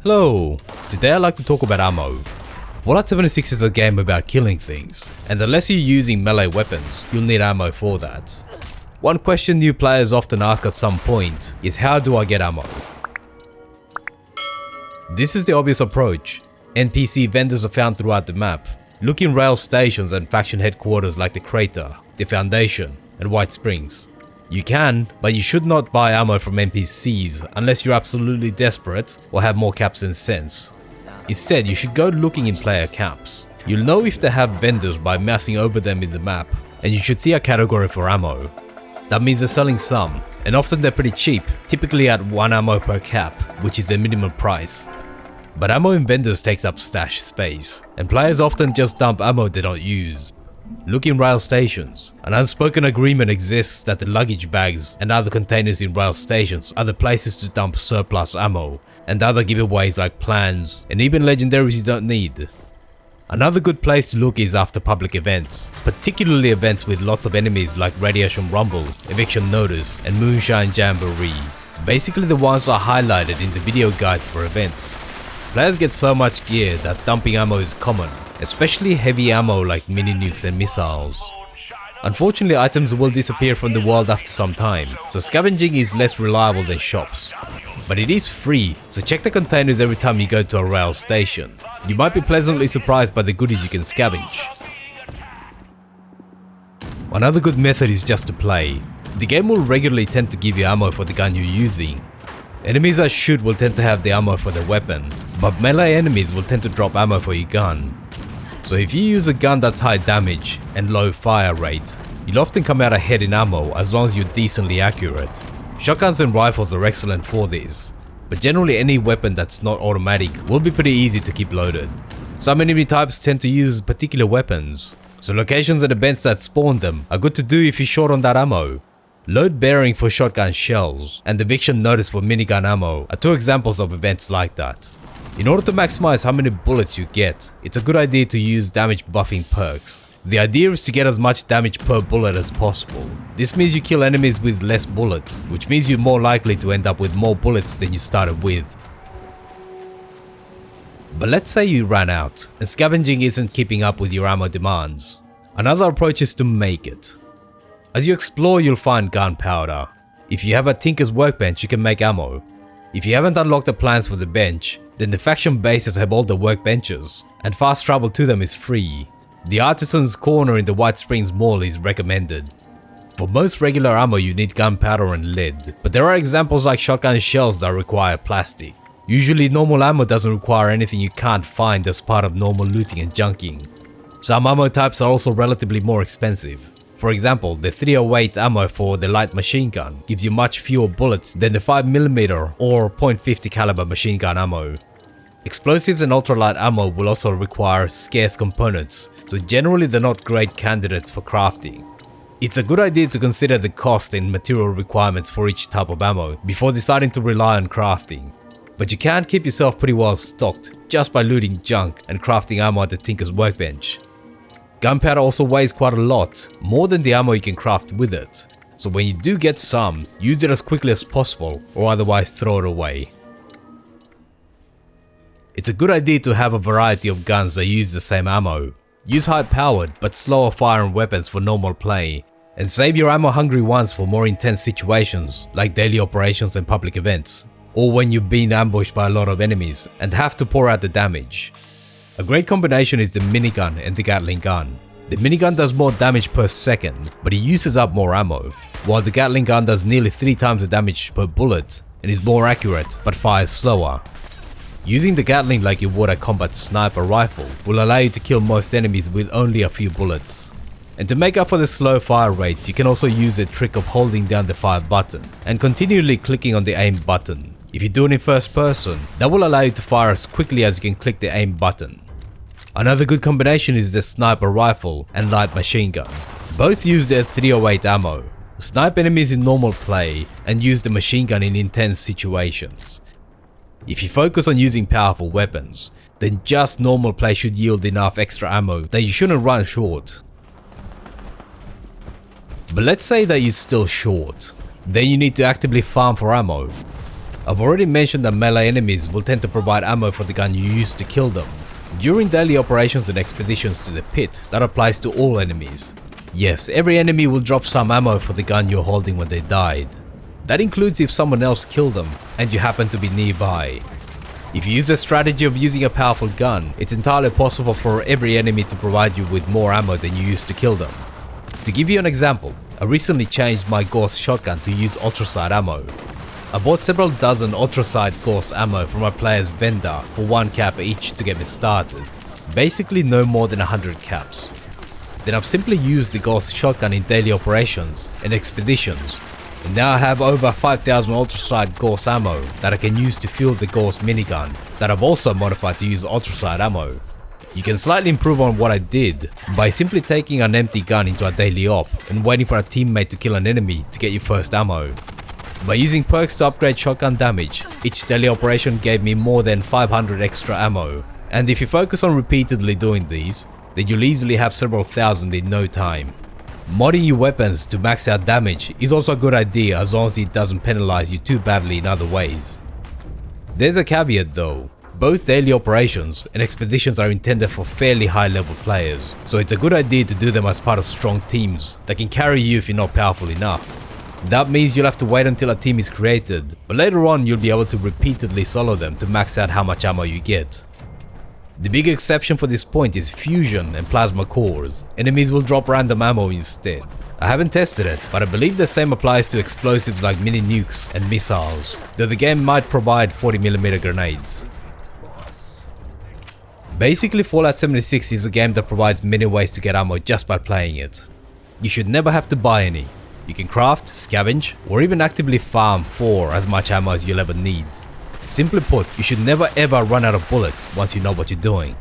Hello, today I'd like to talk about ammo. Fallout 76 is a game about killing things, and unless you're using melee weapons, you'll need ammo for that. One question new players often ask at some point is, how do I get ammo? This is the obvious approach. NPC vendors are found throughout the map. Look in rail stations and faction headquarters like the Crater, the Foundation, and White Springs. You can, but you should not buy ammo from NPCs unless you're absolutely desperate or have more caps than sense. Instead, you should go looking in player camps. You'll know if they have vendors by mousing over them in the map, and you should see a category for ammo. That means they're selling some, and often they're pretty cheap, typically at 1 ammo per cap, which is the minimum price. But ammo in vendors takes up stash space, and players often just dump ammo they don't use. Look in rail stations. An unspoken agreement exists that the luggage bags and other containers in rail stations are the places to dump surplus ammo, and other giveaways like plans, and even legendaries you don't need. Another good place to look is after public events, particularly events with lots of enemies like Radiation Rumble, Eviction Notice, and Moonshine Jamboree. Basically the ones are highlighted in the video guides for events. Players get so much gear that dumping ammo is common, especially heavy ammo like mini nukes and missiles. Unfortunately, items will disappear from the world after some time, so scavenging is less reliable than shops. But it is free, so check the containers every time you go to a rail station. You might be pleasantly surprised by the goodies you can scavenge. Another good method is just to play. The game will regularly tend to give you ammo for the gun you're using. Enemies that shoot will tend to have the ammo for their weapon, but melee enemies will tend to drop ammo for your gun. So if you use a gun that's high damage and low fire rate, you'll often come out ahead in ammo as long as you're decently accurate. Shotguns and rifles are excellent for this, but generally any weapon that's not automatic will be pretty easy to keep loaded. Some enemy types tend to use particular weapons, so locations and events that spawn them are good to do if you're short on that ammo. Load bearing for shotgun shells and eviction notice for minigun ammo are two examples of events like that. In order to maximize how many bullets you get, it's a good idea to use damage buffing perks. The idea is to get as much damage per bullet as possible. This means you kill enemies with less bullets, which means you're more likely to end up with more bullets than you started with. But let's say you ran out, and scavenging isn't keeping up with your ammo demands. Another approach is to make it. As you explore, you'll find gunpowder. If you have a tinker's workbench, you can make ammo. If you haven't unlocked the plans for the bench, then the faction bases have all the workbenches, and fast travel to them is free. The Artisan's Corner in the White Springs Mall is recommended. For most regular ammo you need gunpowder and lead, but there are examples like shotgun shells that require plastic. Usually normal ammo doesn't require anything you can't find as part of normal looting and junking. Some ammo types are also relatively more expensive. For example, the 308 ammo for the light machine gun gives you much fewer bullets than the 5mm or .50 caliber machine gun ammo. Explosives and ultralight ammo will also require scarce components, so generally they're not great candidates for crafting. It's a good idea to consider the cost and material requirements for each type of ammo before deciding to rely on crafting. But you can keep yourself pretty well stocked just by looting junk and crafting ammo at the Tinker's Workbench. Gunpowder also weighs quite a lot, more than the ammo you can craft with it, so when you do get some, use it as quickly as possible or otherwise throw it away. It's a good idea to have a variety of guns that use the same ammo. Use high-powered but slower firing weapons for normal play, and save your ammo-hungry ones for more intense situations like daily operations and public events, or when you've been ambushed by a lot of enemies and have to pour out the damage. A great combination is the minigun and the Gatling gun. The minigun does more damage per second, but it uses up more ammo, while the Gatling gun does nearly 3 times the damage per bullet and is more accurate but fires slower. Using the Gatling like you would a combat sniper rifle will allow you to kill most enemies with only a few bullets. And to make up for the slow fire rate, you can also use the trick of holding down the fire button and continually clicking on the aim button. If you do it in first person, that will allow you to fire as quickly as you can click the aim button. Another good combination is the sniper rifle and light machine gun. Both use their 308 ammo. Snipe enemies in normal play and use the machine gun in intense situations. If you focus on using powerful weapons, then just normal play should yield enough extra ammo that you shouldn't run short. But let's say that you're still short. Then you need to actively farm for ammo. I've already mentioned that melee enemies will tend to provide ammo for the gun you use to kill them. During daily operations and expeditions to the pit, that applies to all enemies. Yes, every enemy will drop some ammo for the gun you're holding when they died. That includes if someone else killed them and you happen to be nearby. If you use a strategy of using a powerful gun, it's entirely possible for every enemy to provide you with more ammo than you used to kill them. To give you an example, I recently changed my Gauss shotgun to use ultrasight ammo. I bought several dozen ultrasight Gauss ammo from my player's vendor for 1 cap each to get me started. Basically no more than 100 caps. Then I've simply used the Gauss shotgun in daily operations and expeditions, and now I have over 5000 ultrasight Gauss ammo that I can use to fuel the Gauss minigun that I've also modified to use ultrasight ammo. You can slightly improve on what I did by simply taking an empty gun into a daily op and waiting for a teammate to kill an enemy to get your first ammo. By using perks to upgrade shotgun damage, each daily operation gave me more than 500 extra ammo, and if you focus on repeatedly doing these, then you'll easily have several thousand in no time. Modding your weapons to max out damage is also a good idea as long as it doesn't penalize you too badly in other ways. There's a caveat though. Both daily operations and expeditions are intended for fairly high level players, so it's a good idea to do them as part of strong teams that can carry you if you're not powerful enough. That means you'll have to wait until a team is created, but later on you'll be able to repeatedly solo them to max out how much ammo you get. The big exception for this point is fusion and plasma cores. Enemies will drop random ammo instead. I haven't tested it, but I believe the same applies to explosives like mini nukes and missiles, though the game might provide 40mm grenades. Basically, Fallout 76 is a game that provides many ways to get ammo just by playing it. You should never have to buy any. You can craft, scavenge, or even actively farm for as much ammo as you'll ever need. Simply put, you should never ever run out of bullets once you know what you're doing.